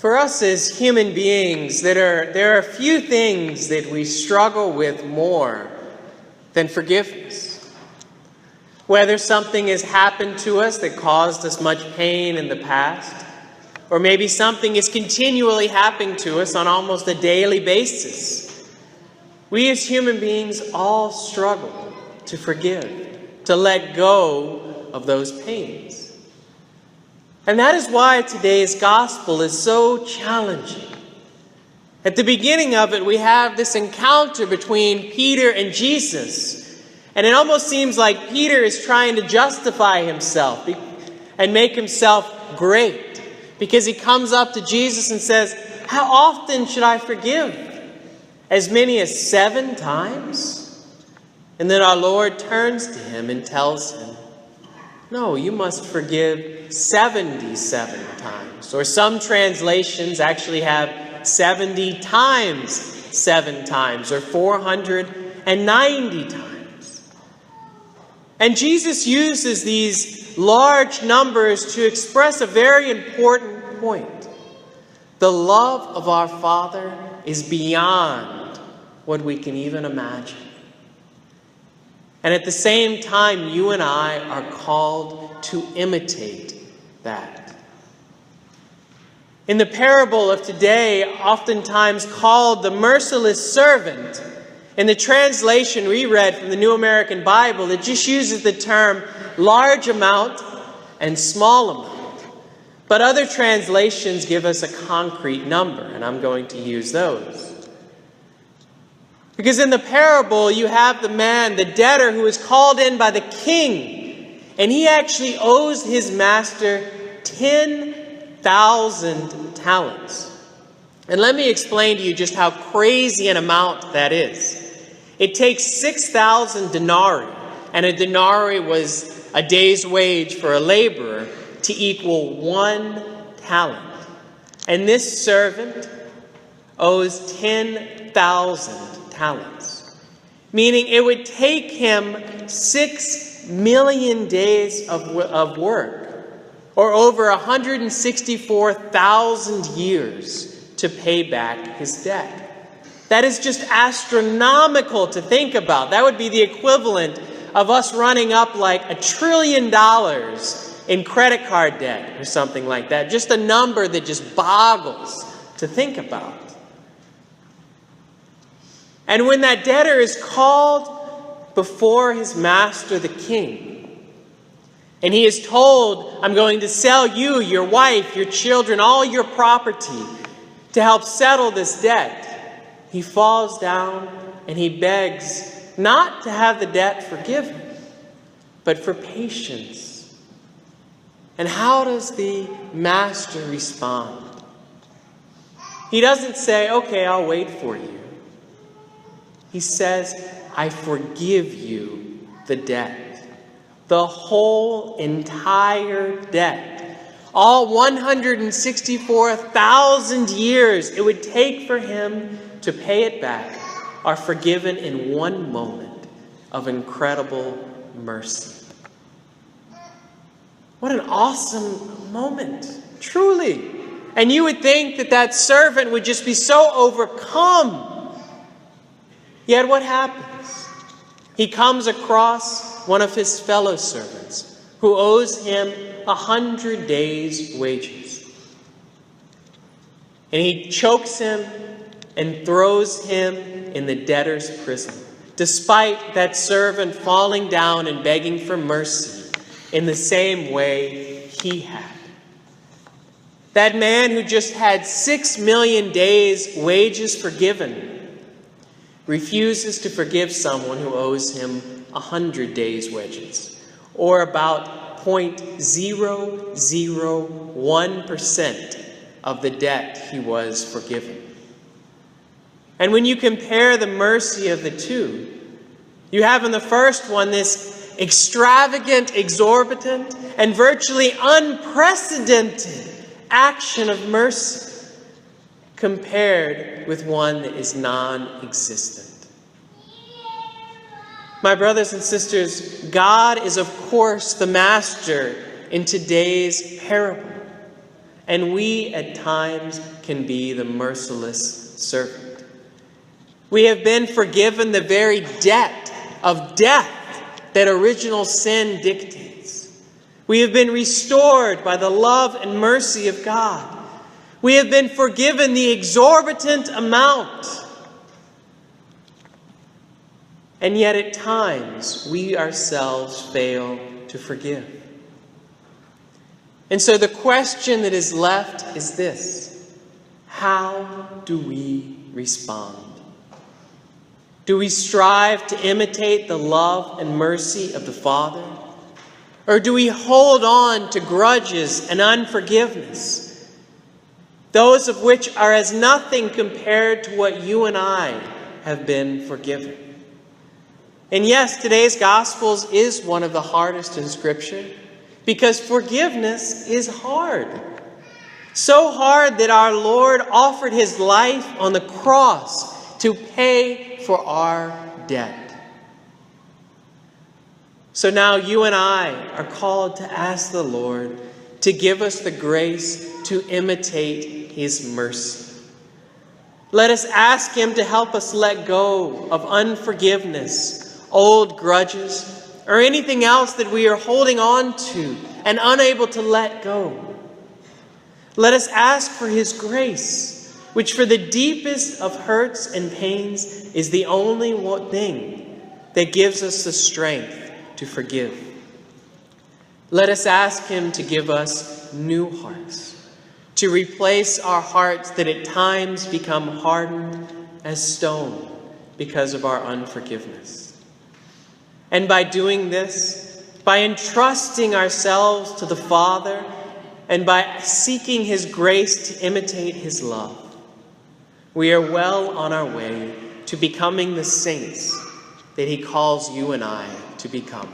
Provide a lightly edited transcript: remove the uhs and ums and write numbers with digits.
For us as human beings, there are few things that we struggle with more than forgiveness. Whether something has happened to us that caused us much pain in the past, or maybe something is continually happening to us on almost a daily basis, we as human beings all struggle to forgive, to let go of those pains. And that is why today's gospel is so challenging. At the beginning of it, we have this encounter between Peter and Jesus. And it almost seems like Peter is trying to justify himself and make himself great, because he comes up to Jesus and says, "How often should I forgive? As many as 7 times?" And then our Lord turns to him and tells him, "No, you must forgive 77 times." Or some translations actually have 70 times 7 times, or 490 times. And Jesus uses these large numbers to express a very important point. The love of our Father is beyond what we can even imagine. And at the same time, you and I are called to imitate that. In the parable of today, oftentimes called the merciless servant, in the translation we read from the New American Bible, it just uses the term large amount and small amount. But other translations give us a concrete number, and I'm going to use those. Because in the parable, you have the man, the debtor, who is called in by the king. And he actually owes his master 10,000 talents. And let me explain to you just how crazy an amount that is. It takes 6,000 denarii. And a denarii was a day's wage for a laborer to equal 1 talent. And this servant owes 10,000 talents, meaning it would take him 6 million days of work, or over 164,000 years to pay back his debt. That is just astronomical to think about. That would be the equivalent of us running up like $1 trillion in credit card debt or something like that. Just a number that just boggles to think about. And when that debtor is called before his master, the king, and he is told, "I'm going to sell you, your wife, your children, all your property to help settle this debt," he falls down and he begs not to have the debt forgiven, but for patience. And how does the master respond? He doesn't say, "Okay, I'll wait for you." He says, "I forgive you the debt." The whole entire debt. All 164,000 years it would take for him to pay it back are forgiven in one moment of incredible mercy. What an awesome moment, truly. And you would think that that servant would just be so overcome. Yet what happens? He comes across one of his fellow servants who owes him 100 days' wages. And he chokes him and throws him in the debtor's prison, despite that servant falling down and begging for mercy in the same way he had. That man who just had 6 million days' wages forgiven refuses to forgive someone who owes him 100 days' wages, or about 0.001% of the debt he was forgiven. And when you compare the mercy of the two, you have in the first one this extravagant, exorbitant, and virtually unprecedented action of mercy, compared with one that is non-existent. My brothers and sisters, God is of course the master in today's parable. and we at times can be the merciless servant. We have been forgiven the very debt of death that original sin dictates. We have been restored by the love and mercy of God. We have been forgiven the exorbitant amount. And yet at times we ourselves fail to forgive. And so the question that is left is this: how do we respond? Do we strive to imitate the love and mercy of the Father? Or do we hold on to grudges and unforgiveness, those of which are as nothing compared to what you and I have been forgiven? And yes, today's Gospels is one of the hardest in Scripture, because forgiveness is hard. So hard that our Lord offered his life on the cross to pay for our debt. So now you and I are called to ask the Lord to give us the grace to imitate his mercy. Let us ask him to help us let go of unforgiveness, old grudges, or anything else that we are holding on to and unable to let go. Let us ask for his grace, which for the deepest of hurts and pains is the only thing that gives us the strength to forgive. Let us ask him to give us new hearts, to replace our hearts that at times become hardened as stone because of our unforgiveness. And by doing this, by entrusting ourselves to the Father, and by seeking his grace to imitate his love, we are well on our way to becoming the saints that he calls you and I to become.